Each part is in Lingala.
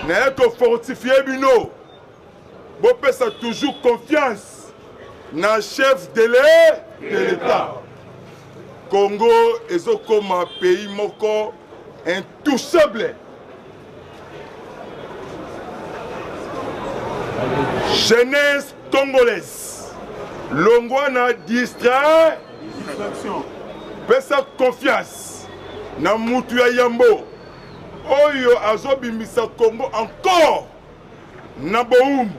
n'a que fortifier bino. Bon ça toujours confiance dans le chef de l'État. Congo est comme un pays moko intouchable. Jeunesse congolaise. Longwana distraction. Pesa confiance. Na mutu ya yambo. Oyo azobimisa Congo encore. Na boum.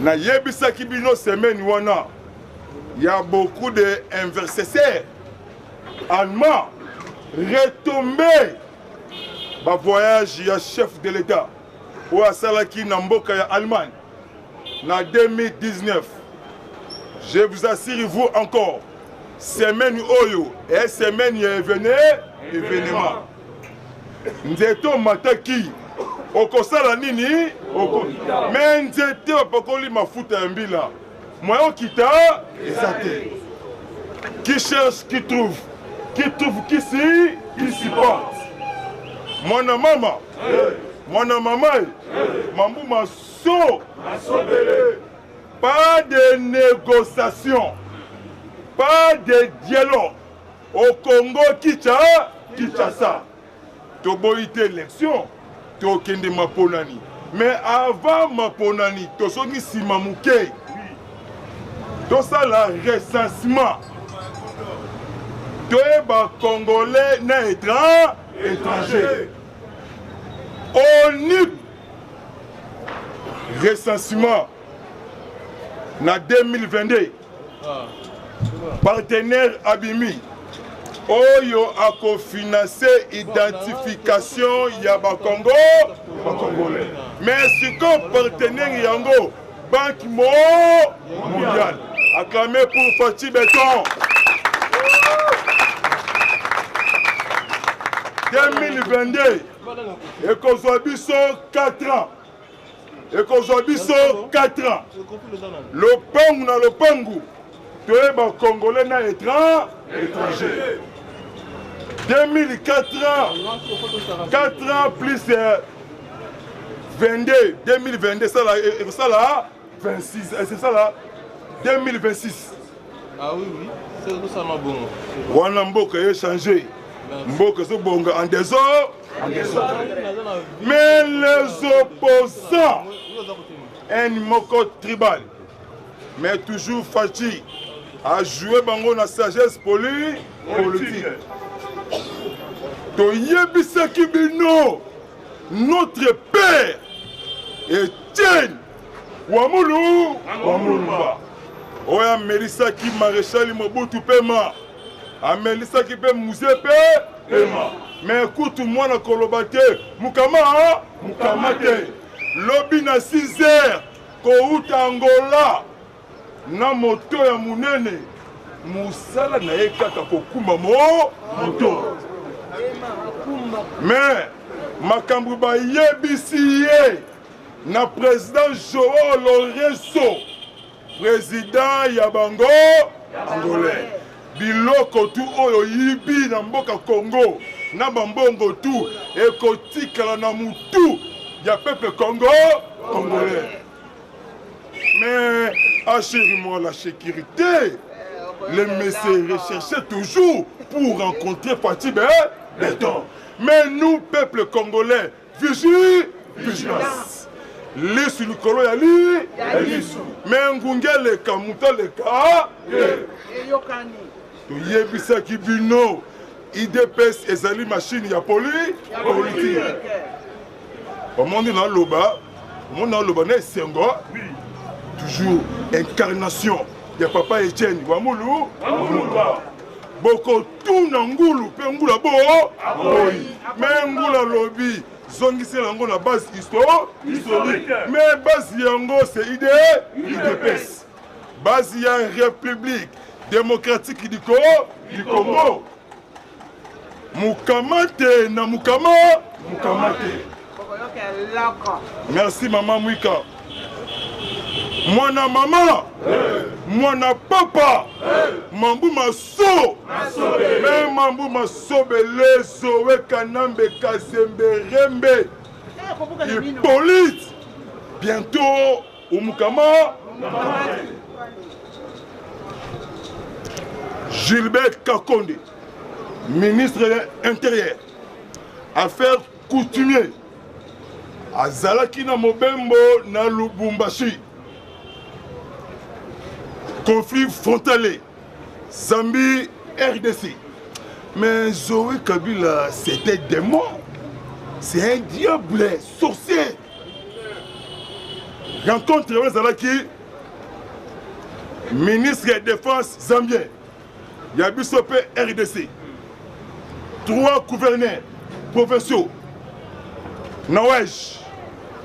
Na yebisa kibino semaine wana. Il y a beaucoup d'investisseurs allemands retombés. Ba voyage ya chef de l'État. Ou à Salaki Namboka ya Allemagne. En 2019. Je vous assure vous encore. Semaine Oyo et semaine événement. Nzeto mataki. Okosala nini? Mais nzete opokoli mafuta mbila. Moi kita ezate. Qui cherche, qui trouve. Qui trouve qui supporte. Mon maman. Mon maman. Mamou maso. Pas de négociation. Pas de dialogue. Au Congo, Kinshasa. Toboite élection. Tokende Maponani. Mais avant Maponani, Tosoni Simamouke. Tout ça, le recensement. Tous les Congolais étrangers. ONU. Recensement. En 2022. Partenaire Abimi. Oyo a cofinancé identification Yaba Congo. Congolais. Mais ce qu'on partenaire Yango, Banque mondiale. Acclamé pour Fati Béton. 2022. Et qu'on soit 4 ans. Et qu'on soit 4 ans. Le Pangu na le Pangu. Tous les Congolais na étrangers. 2004 ans. 4 ans plus 22. 2022, ça là, 26. C'est ça là. 2026. Ah oui, c'est ça non bon. Wana Mboka a changé. Mboka so bonga en désordre. Mais les opposants, un moko tribal, mais toujours Fati, a joué bango na sagesse politique. Toyebisa Kibino, notre père, Etienne Wamulumba. Oya Melissa qui maréchal Mobutu Pema. A Melissa qui peut Mouzé Pema. Mais écoute moi na kolobate Mukama Lobby na 6 heures Kouta Angola na moto ya munene Musala na ekaka kokuma moto. Mais makambu ba yebisi na président Joao Lorenzo, président Yabango Angolais. Biloko tu oyo yibi na mboka Congo na bambongo tu ekotikala na mutu ya peuple congolais. Mais assurez-moi la sécurité. Les messieurs recherchaient toujours pour rencontrer Fati Béton. Mais nous, peuple congolais, vigilance. Les sur le colo yali, mais ngungele kamuta le ka. Tu yebisa kibino, IDPS ezali machine ya politique. Au monde dans loba, na sengo. Toujours incarnation. Ya papa Etienne Wamulumba. Boko tout nangulu pe ngula bo. Mais ngula lobby zongisi lango na base historique. Mais base yango c'est IDPS. Base ya République démocratique du Congo. Mukamate na mukamate. Merci maman Mwika. mwana mama, mwana papa, mambu maso, mais mambu maso bele zowe kanambe kazembe rembe, Hippolyte, bientôt Oumukama, Gilbert Kakonde, ministre de l'Intérieur, affaires coutumier, azalaki na mobembo na Lubumbashi, conflit frontalier, Zambie, RDC. Mais Zoé Kabila, c'était démon, c'est un diable, sorcier. Rencontre Zalaki, ministre de la Défense zambien, Yabisope RDC, 3 gouverneurs provinciaux, Nawej,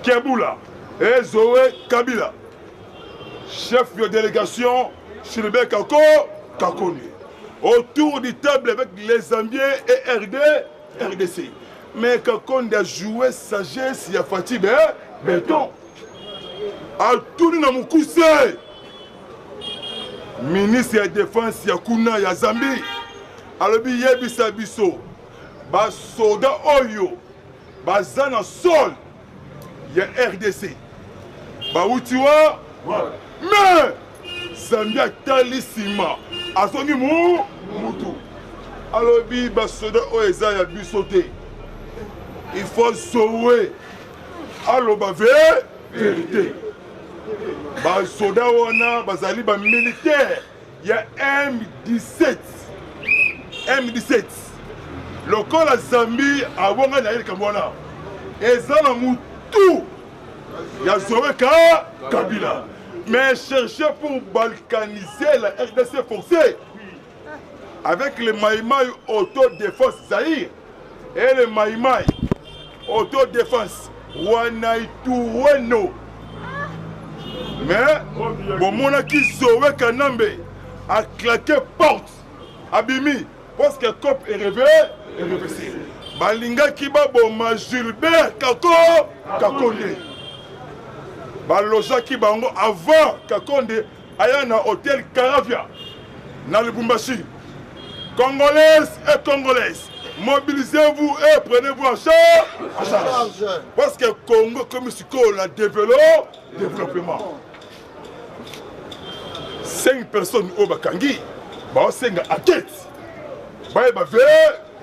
Kebula et Zoé Kabila, chef de délégation Gilbert Kakonde, autour du table avec les Zambiens et RDC. Mais Kakonde a joué sagesse, il y a fatigué, béton. A tourné dans mon coussé. Ministre de la Défense Yakuna ya Zambie. Alobi yebisa biso. Ba soda oyo. Ba zana sol. Ya RDC. Ba utiwa. Mais Zambie a talisima. Azongi mutu. Alobi ba soda oyo eza ya biso te. Il faut sauver. Aloba vérité. Ba soda wana bazali ba militaire ya M17 lokola Zambie awonga na yelika mwana ezana mutu ya Zoé Kabila mais chercher pour balkaniser la RDC forcée avec les Maïmaï autodéfense Zaïre et les Maïmaï autodéfense Wanaituweno. Mais bon mon qui Zoé Kanambe a claqué porte abimi parce que cop est réveillé balinga kiba boma Gilbert Kakonde baloja ki bango avant Kakonde aya na hôtel Caravia na Lubumbashi. Congolaises et Congolaises, mobilisez-vous et prenez-vous en charge parce que Congo comme si la développement. 5 personnes au Bakangi, bah c'est une enquête, bah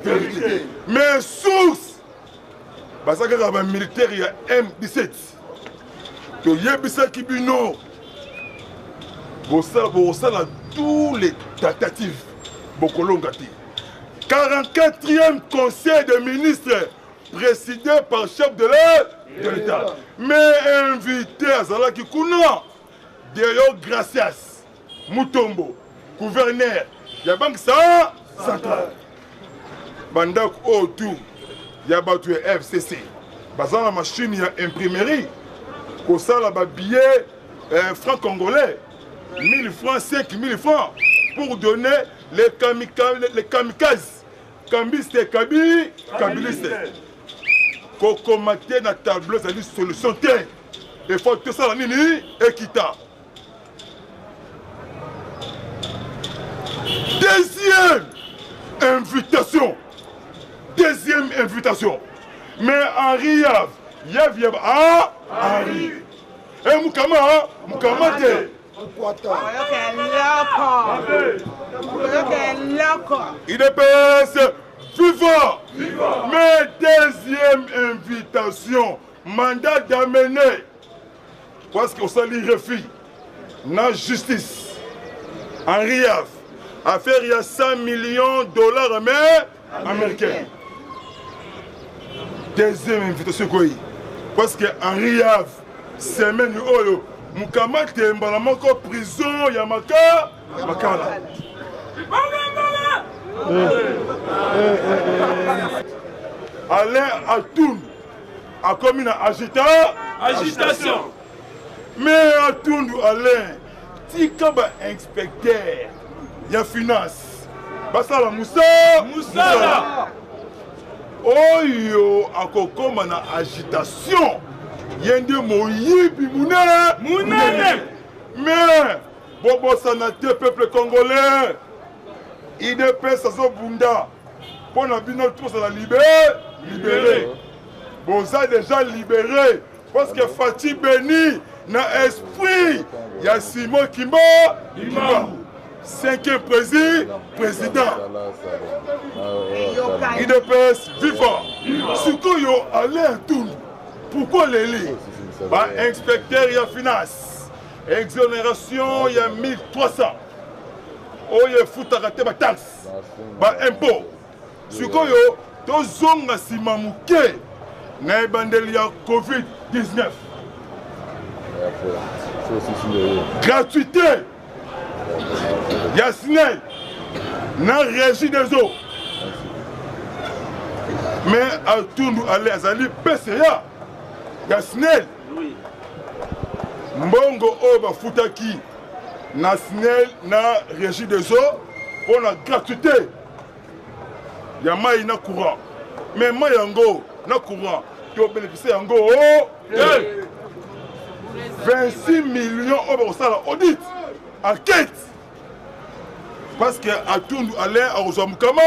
vérité. Mais source, bah ça que militaire il y a M17, que yebisa kibino, ça là tous les tentatives, bokolongati. 44e conseil de ministres présidé par chef de l'État, mais invité à Zalaki Kuna, Deo Gracias. Mutombo, gouverneur, il y a banque centrale. Bandak autour, il y a battu FCC. Bazan la machine, il y a imprimerie. Pour ça, là, billet francs congolais, 1000 francs, 5000 francs, pour donner les kamikazes. Kambistes et kabilistes. Koko maté na tableau, c'est-à-dire solution T. Il faut tout ça, la nini, équitable. Deuxième invitation. Mais Henri Yav, Henri. Et Moukama te. Il est vivant. Mais deuxième invitation, mandat d'amener. Parce qu'on s'est lié refus. La justice. Henri Yav. Affaire, il y a 100 millions de dollars américains. Deuxième invitation, parce que Henri Yav, semaine où Moukama Tembalamako prison, Yamaka, Makala. Alain Atoun a commis une agitation. Mais Atoun, Alain, si comme inspecteur, il y a finance. Basala Moussa. Oyo, akoko mana agitation. Yende moyibi munene. Mais, Bobo Sanate, peuple congolais, IDPS Azobunda, pour la bino tous à la libérer. Boza déjà libéré, parce que Fatih Béni, na esprit, il y a Simon Kimba, 5e président. IDPS vivant. Ce qu'on y a allé à tout, pourquoi les lits? Inspecteur, il y a finance. Exonération, il y a 1300. Oh, il y a foot à rater ma taxe. Impôt. Ce qu'on y a, tous on a si mamouké. Na bandeli ya Covid-19. Gratuité. Yasnel. Na régie des eaux. Mais à tout nous aller à Zali PCA. Yasnel. Mbongo Oba Futaki. Nasnel na régie des eaux. Pour la gratuité. Yama ina courant. Mais Mayango. Na courant, tu as bénéficié en go 26 millions au salaire audit, enquête. Parce que à tout nous aller à Mukama.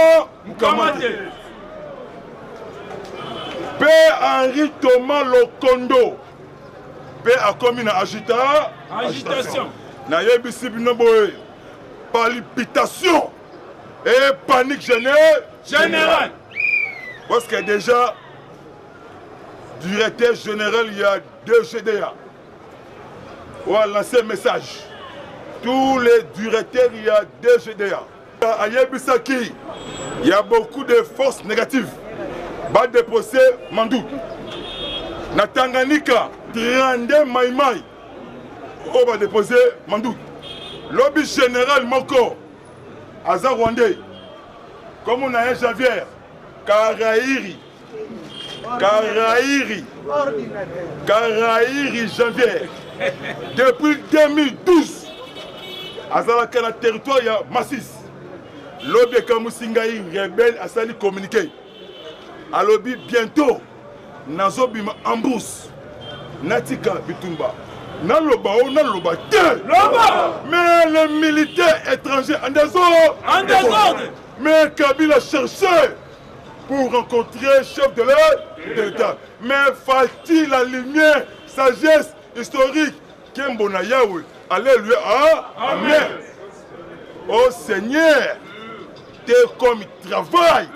Père Henri Thomas Lokondo, Père a commis une agitation. Na yebisi binoboe, palpitation et panique générale. Parce que déjà, directeur général, il y a 2 GDA. On va lancer un message. Tous les directeurs, il y a 2 GDA. À Yebisaki, il y a beaucoup de forces négatives. Va déposer Mandou. Na Tanganyika, 32 Maïmaï. On va déposer Mandou. Lobby général Moko, Aza Rwandais. Comme on a un Javier, Karaïri Janvier. Depuis 2012, Azalaka na territoire ya Massis. Lobby Kamusingaï rebelle a sali communiqué. A lobby bientôt, Nazobima Ambous, Natika Bitumba. Naloba ou naloba te. Mais les militaires étrangers en désordre. Mais Kabila cherchait pour rencontrer le chef de l'État. Mais Fatih, la lumière, sagesse historique, Kembona Yahweh, alléluia, amen. Oh Seigneur, t'es comme travail,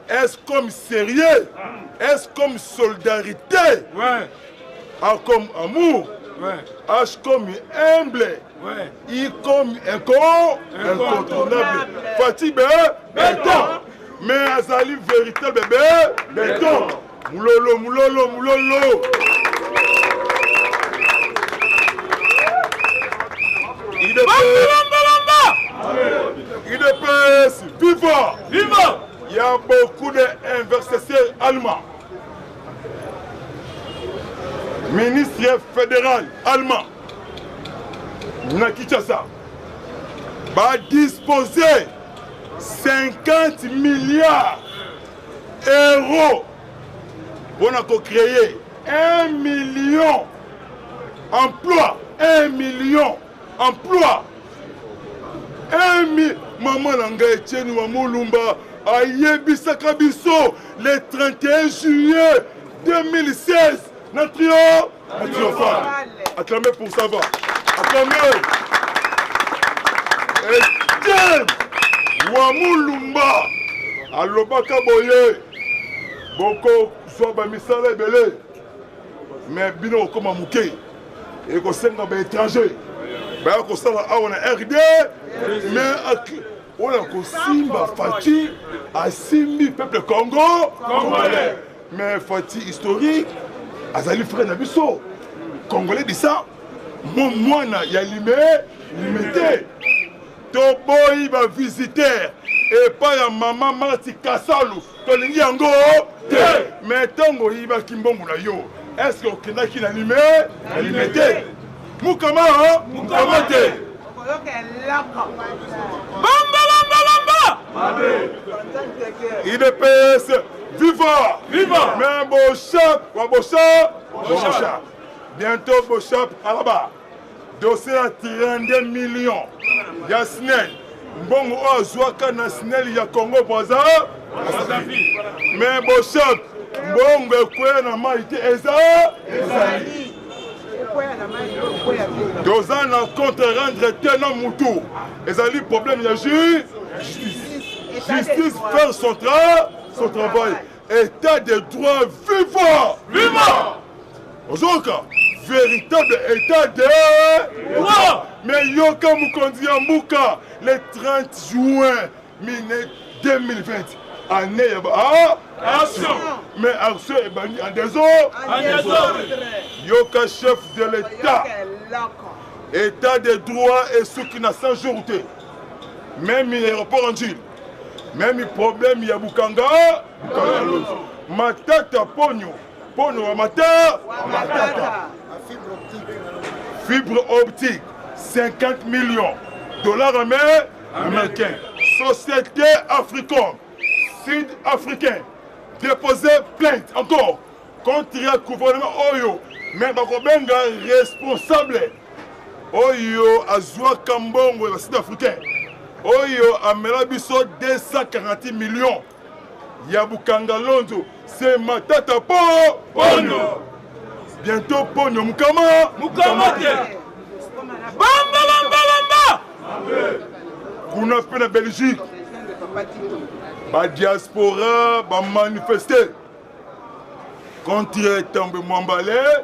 est-ce comme sérieux, est-ce comme solidarité, comme amour, H comme humble, I comme incontournable. Fatih, béton. Mais Azali véritable béton. Moulolo. IDPS vivant. Il y a beaucoup d'investisseurs allemands. Ministre fédéral allemand. Nakitasa va disposer 50 milliards d'euros pour créer 1 million d'emplois. 1 million d'emplois. Maman Langa Etienne Wamulumba a yebisaka biso le 31 juillet 2016. Notre triomphal. Acclamez pour ça va. Acclamez. Etienne Wamulumba alobaka boye boko soba misala ebele mais bino okoma muke ekosenga ba étranger ba kosala awa na RD mais ola kosimba Fatih asimbi peuple congolais mais Fatih historique azali frère na biso congolais dit ça mon mwana ya limité toboyi ba visiteur et pas ya maman Marti Kasalu tolingi yango mais tongo yiba kimbongo na yo est-ce que okendaki na limité mukama te bamba IDPS viva mais Bochap bientôt Bochap à là-bas dossier à 32 millions. Ya SNEL. Bon, on a na SNEL ya Congo Brazza. Mais bon chef, bon quoi na maïté ezali. Deux ans na compte rendre tenant moutou. Ezali problème ya justice. Justice faire son travail. État de droit vivant. Vivant. Aujourd'hui, véritable état de droit. Mais Yoka Mukondi Ambuka, le 30 juin 2020, année action. Mais action est bannie en désordre. Yoka chef de l'État. État de droit et ce qui n'a sans jour. Même l'aéroport en Gilles. Même problème, il y a Bukanga. Matata Pogno. Pogno Matata. Fibre optique. 50 millions. Dollars américains. Société africaine. Sud-africain. Déposer plainte encore. Contre le gouvernement Oyo. Mais Bakobenga responsable. Oyo Azua Kambongo, le Sud-africain. Oyo amela biso 240 millions. Yabukanga Londo, c'est Matata Pogno. Bientôt Pogno Mukama. Bamba. Kuna pe na Belgique. Ba diaspora ba manifester contre Tambe Mwambale.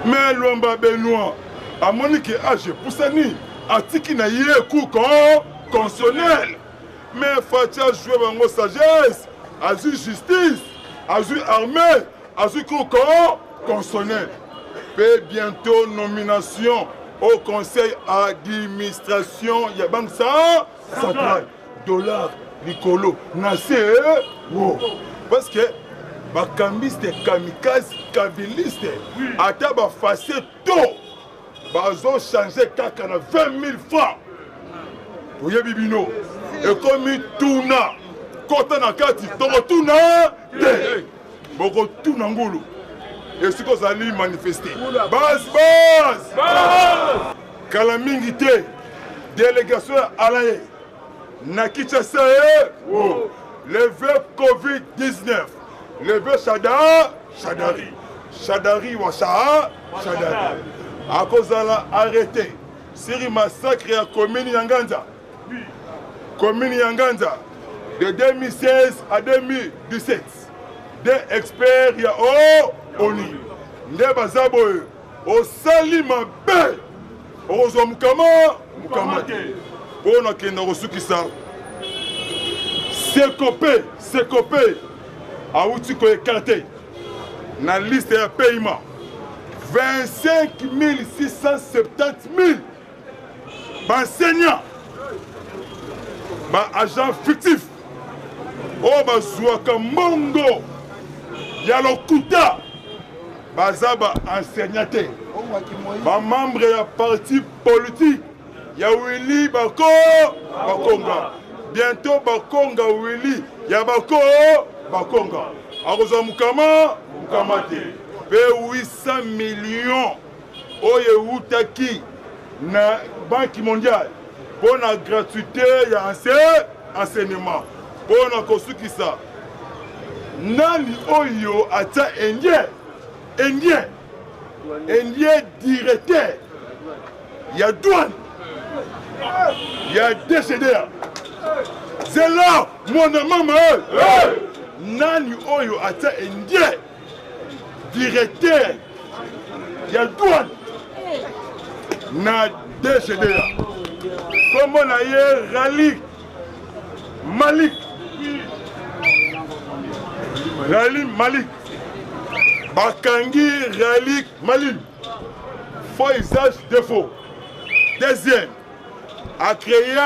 Mais Lomba Benoît a Monique Age Poussani a tiki na yé coup constitutionnel. Mais Fatia joué bango sagesse, a eu justice, a eu armée, a eu coup constitutionnel. Et bientôt nomination au conseil d'administration Yabank Central. Dollar, Nicolo, Nassé, parce que bakambiste kamikaze kabiliste ata bafase to bazo changer kaka na 20 000 francs oye bibino ekomi tuna kota na kati toko tuna te boko tuna ngulu esiko ozali manifester base kala mingi te délégation alaye na Kinshasa levé Covid-19 levé Chadari Wacha Chadari. À cause de arrêté. Siri massacre à commune Yanganza. Commune Yanganza. De 2016 à 2017. Des experts ya ONU. Nde bazabo au salima be. Ozo mukama mukamate. Bona kenda osukisa. Sekopé. Aouti ko écarté. Na liste de paiement 25 670 000 enseignants, agents fictifs, Bazouaka Mongo, Yalokuta, Bazaba enseignate, membre de parti politique, Yawili Bako, Bakonga, bientôt Bakonga Willy, Yabako, Bakonga. Aroza Mukama, Mukamate. Pe 800 millions. Oye Outaki na Banque mondiale. Pour la gratuité, il y a enseignement. Pour la construction. Nani Oyo ata Indien directeur. Il y a douane. Il y a DCDA. C'est là, mon maman. Nani Oyo ata Indien directeur. Il y a douane. Na DCDA. Comment on a eu Rally Malik. Bakangi Rally Malik. Faux usage défaut. Deuxième, a créé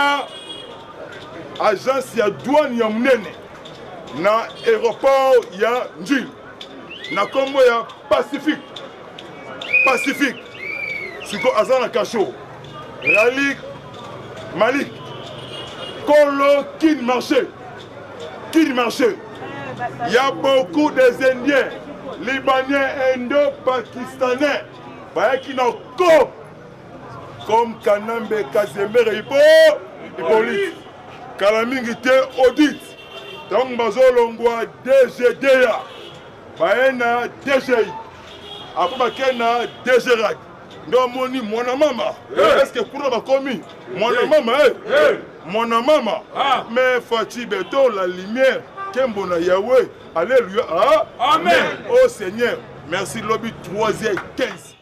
agence ya douane ya mnene na aéroport ya Njil. Na kombo ya Pacifique. Siko azana kacho. Rally Malik. Kolo Kin marché. Il y a beaucoup des Indiens Libanais, Indo-Pakistanais, qui n'a COP, comme Kanambe, Kazembe, Hippolyte, Kalamingite, Audit, donc Bazolongwa, DGDA, Baena, DGI, après Bakena, DGRAC. Non, mon maman, est-ce que pour nous commis mon maman, mais Fatih Beto, la lumière, Kembona Yahweh, alléluia, amen. Oh Seigneur, merci lobby 3e 15.